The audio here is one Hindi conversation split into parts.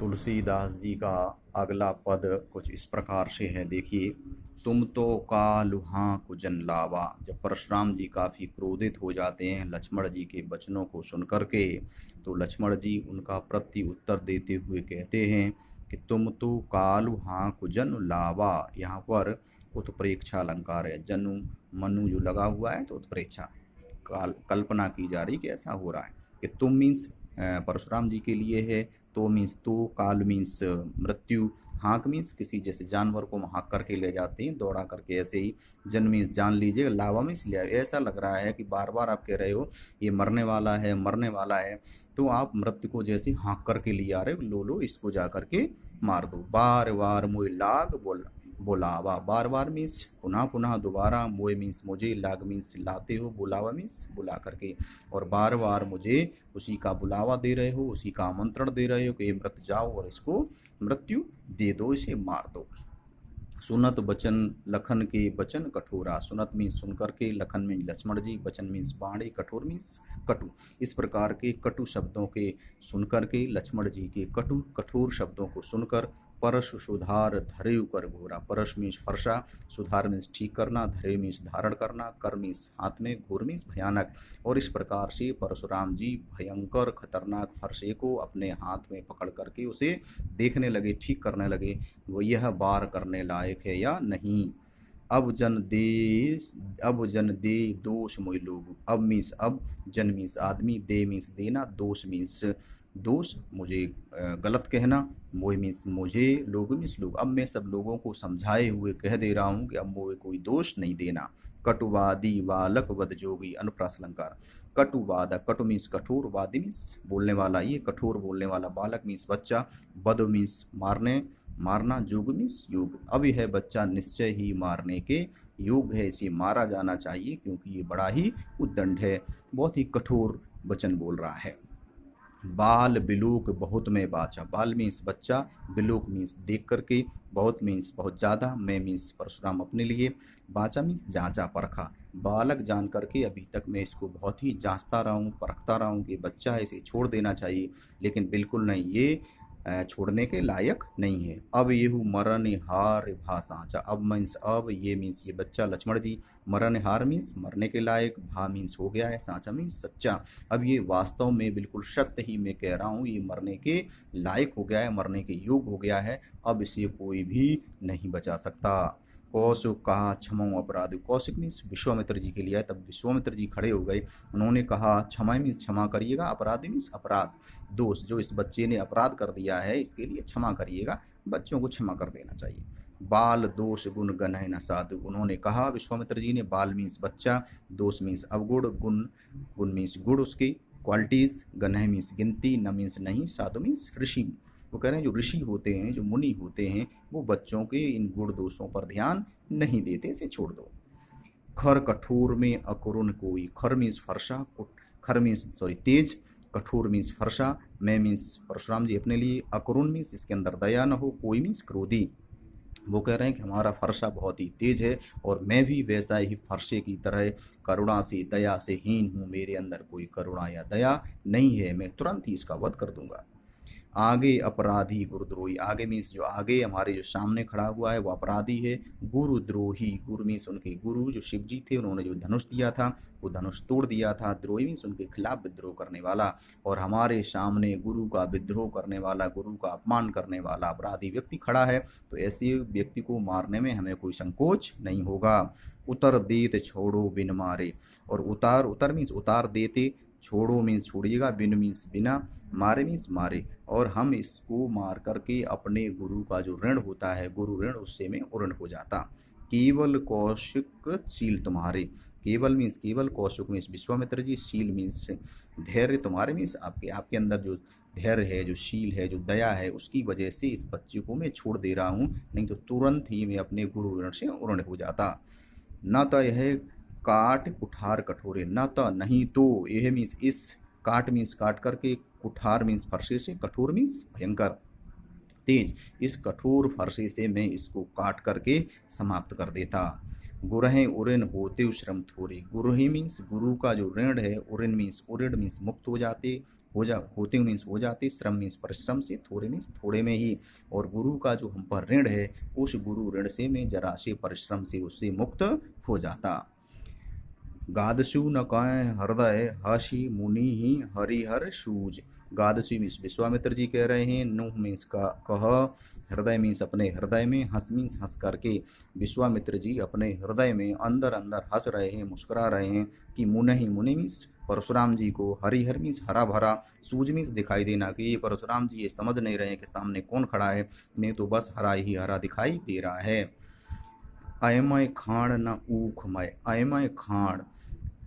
तुलसीदास जी का अगला पद कुछ इस प्रकार से है। देखिए, तुम तो कालुहा कुजन लावा। जब परशुराम जी काफ़ी क्रोधित हो जाते हैं लक्ष्मण जी के वचनों को सुनकर के, तो लक्ष्मण जी उनका प्रति उत्तर देते हुए कहते हैं कि तुम तो कालुहा कुजन लावा। यहाँ पर उत्प्रेक्षा अलंकार है, जनु मनु जो लगा हुआ है तो उत्प्रेक्षा कल्पना की जा रही कि ऐसा हो रहा है कि तुम मीन्स परशुराम जी के लिए है, तो मीन्स तो, काल मीन्स मृत्यु, हाँक मीन्स किसी जैसे जानवर को हाँक करके ले जाते हैं दौड़ा करके, ऐसे ही जन मीन्स जान लीजिए, लावा मीन्स लिया। ऐसा लग रहा है कि बार बार आप कह रहे हो ये मरने वाला है मरने वाला है, तो आप मृत्यु को जैसे हाँक करके लिए आ रहे हो, लो लो इसको जा करके मार दो। बार बार मोह लाग बुलावा, बार बार मीन्स पुनः पुनः दोबारा, मोए मीन्स मुझे, लाग मीन्स लाते हो, बुलावा मीन्स बुला करके, और बार बार मुझे उसी का बुलावा दे रहे हो, उसी का आमंत्रण दे रहे हो कि मृत जाओ और इसको मृत्यु दे दो, इसे मार दो। सुनत बचन लखन के बचन कठोरा। सुनत मीन्स सुन करके, लखन में लक्ष्मण जी, बचन मीन्स बाणे, कठोर मीन्स कटु। इस प्रकार के कटु शब्दों के सुनकर के, लक्ष्मण जी के कटु कठोर शब्दों को सुनकर, परश सुधार धरे कर घोरा। परश मीन्स फरसा, सुधार मीन्स ठीक करना, धरे मीन्स धारण करना, कर मीन्स हाथ में, घोर मीन्स भयानक। और इस प्रकार से परशुराम जी भयंकर खतरनाक फरसे को अपने हाथ में पकड़ करके उसे देखने लगे, ठीक करने लगे, वो यह बार करने लायक है या नहीं। अब जन दे दोष मोय लोग। अब मीन्स अब, जन मीन्स आदमी, दे मीन्स देना, दोष मीन्स दोष, मुझे गलत कहना, मोह मीन्स मुझे, लोग मीन्स लोग। अब मैं सब लोगों को समझाए हुए कह दे रहा हूँ कि अब मोह कोई दोष नहीं देना। कटुवादी बालक वध जोगी। अनुप्रास अलंकार। कटुवाद, कटु मीन्स कठोर, वादी मीन्स बोलने वाला, ये कठोर बोलने वाला, बालक मीन्स बच्चा, वध मीन्स मारने मारना, जोग मीन्स योग। अब यह बच्चा निश्चय ही मारने के योग है, इसे मारा जाना चाहिए क्योंकि ये बड़ा ही उद्दंड है, बहुत ही कठोर वचन बोल रहा है। बाल बिलूक बहुत में बाचा। बाल मीन्स बच्चा, बिलूक मीन्स देख करके, बहुत मीन्स बहुत ज़्यादा, मैं मीन्स परशुराम अपने लिए, बाचा मीन्स जांचा परखा। बालक जान करके अभी तक मैं इसको बहुत ही जांचता रहा हूँ, परखता रहा हूँ कि बच्चा है, इसे छोड़ देना चाहिए, लेकिन बिल्कुल नहीं, ये छोड़ने के लायक नहीं है। अब ये हूँ मरण हार भा सांचा। अब मीन्स अब, ये मीन्स ये बच्चा लक्ष्मण जी, मरण हार मीन्स मरने के लायक, भा मीन्स हो गया है, सांचा मीन्स सच्चा। अब ये वास्तव में बिल्कुल सत्य ही मैं कह रहा हूँ, ये मरने के लायक हो गया है, मरने के योग हो गया है, अब इसे कोई भी नहीं बचा सकता। कौशिक कहा क्षमा अपराध। कौशिक मीन्स विश्वामित्र जी के लिए है, तब विश्वामित्र जी खड़े हो गए, उन्होंने कहा क्षमा मीन्स क्षमा करिएगा, अपराध मीन्स अपराध, दोष जो इस बच्चे ने अपराध कर दिया है इसके लिए क्षमा करिएगा, बच्चों को क्षमा कर देना चाहिए। बाल दोष गुण गण है न साधु। उन्होंने कहा विश्वामित्र जी ने, बाल मीन्स बच्चा, दोष मीन्स अवगुण, गुण गुण मीन्स गुण उसकी क्वालिटीज, गण है मीन्स गिनती, न मीन्स नहीं, साधु मीन्स ऋषि। वो कह रहे हैं जो ऋषि होते हैं, जो मुनि होते हैं, वो बच्चों के इन गुण दोषों पर ध्यान नहीं देते, इसे छोड़ दो। खर कठोर में अकुरुन कोई। खर मीन्स फरसा, खर मीन्स सॉरी तेज, कठोर मीन्स फरसा, मैं मीन्स परशुराम जी अपने लिए, अकुरुन मीन्स इसके अंदर दया न हो, कोई मीन्स क्रोधी। वो कह रहे हैं कि हमारा फरसा बहुत ही तेज है और मैं भी वैसा ही फरसे की तरह करुणा से दया से हीन हूँ, मेरे अंदर कोई करुणा या दया नहीं है, मैं तुरंत ही इसका वध कर दूंगा। आगे अपराधी गुरुद्रोही। आगे मीन्स जो आगे हमारे जो सामने खड़ा हुआ है वो अपराधी है। गुरुद्रोही, गुरु मीन्स उनके गुरु जो शिव जी थे, उन्होंने जो धनुष दिया था वो धनुष तोड़ दिया था। द्रोही मीन्स उनके खिलाफ विद्रोह करने वाला, और हमारे सामने गुरु का विद्रोह करने वाला, गुरु का अपमान करने वाला अपराधी व्यक्ति खड़ा है, तो ऐसे व्यक्ति को मारने में हमें कोई संकोच नहीं होगा। उतर देत छोड़ो बिन मारे। और उतार, उतर मीन्स उतार देते, छोड़ो मीन्स छोड़िएगा, बिन मीन्स बिना, मारे मीन्स मारे, और हम इसको मार करके अपने गुरु का जो ऋण होता है, गुरु ऋण, उससे में उऋण हो जाता। केवल कौशिक शील तुम्हारे। केवल मीन्स केवल, कौशिक मीन्स विश्वामित्र जी, शील मीन्स धैर्य, तुम्हारे मीन्स आपके आपके अंदर जो धैर्य है, जो शील है, जो दया है, उसकी वजह से इस बच्चे को मैं छोड़ दे रहा हूँ, नहीं तो तुरंत ही मैं अपने गुरु ऋण से उऋण हो जाता। न तो यह काट कुठार कठोरे। न तो नहीं तो, यह मीन्स इस, काट मीन्स काट करके, कुठार मीन्स फरसे से, कठोर मीन्स भयंकर तेज, इस कठोर फरसे से मैं इसको काट करके समाप्त कर देता। गुरहे उऋण होते श्रम थोरे। गुरहि मीन्स गुरु का जो ऋण है, उऋण मीन्स उऋण मीन्स मुक्त हो जाते, होते मीन्स हो जाते, श्रम मीन्स परिश्रम से, थोड़े मीन्स थोड़े में ही। और गुरु का जो हम पर ऋण है, उस गुरु ऋण से मैं जरा से परिश्रम से उससे मुक्त हो जाता। गादसु न कह हृदय हसी मुनि ही हरिहर सूज। गादसु मीन्स विश्वामित्र जी कह रहे हैं, नुह मीन्स का कह, हृदय मीन्स अपने हृदय में, हंस मीन्स हंस करके। विश्वामित्र जी अपने हृदय में अंदर अंदर हंस रहे हैं, मुस्कुरा रहे हैं कि मुनि, मुनि मीन्स परशुराम जी को, हरिहर मीन्स हरा भरा, सूज मीन्स दिखाई देना, कि ये परशुराम जी ये समझ नहीं रहे हैं कि सामने कौन खड़ा है, नहीं तो बस हरा ही हरा दिखाई दे रहा है। अयमय खाण न ऊखमय, अयमय खाण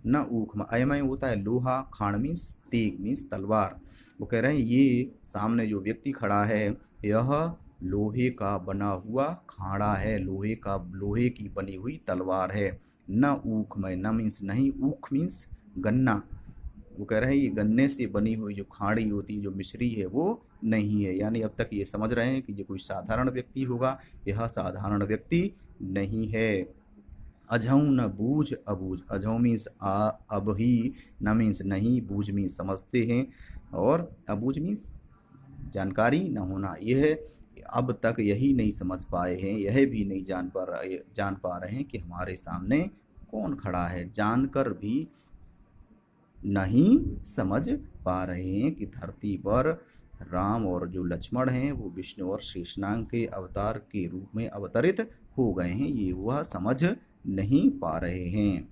न ऊखमय, अयमय होता है लोहा, खाण मीन्स तेग मीन्स तलवार। वो कह रहे हैं ये सामने जो व्यक्ति खड़ा है यह लोहे का बना हुआ खाड़ा है, लोहे की बनी हुई तलवार है। न ऊखमय, न मीन्स नहीं, ऊख मीन्स गन्ना। वो कह रहे हैं ये गन्ने से बनी हुई जो खाड़ी होती है, जो मिश्री है, वो नहीं है। यानी अब तक ये समझ रहे हैं कि ये कोई साधारण व्यक्ति होगा, यह साधारण व्यक्ति नहीं है। अझऊ न बूझ अबूझ, अझऊ मीन्स अब ही, न मीन्स नहीं, बूझ मीन्स समझते हैं, और अबूझ मीन्स जानकारी न होना। यह अब तक यही नहीं समझ पाए हैं, यह भी नहीं जान पा रहे हैं कि हमारे सामने कौन खड़ा है, जानकर भी नहीं समझ पा रहे हैं कि धरती पर राम और जो लक्ष्मण हैं वो विष्णु और शेषनाग के अवतार के रूप में अवतरित हो गए हैं, ये वह समझ नहीं पा रहे हैं।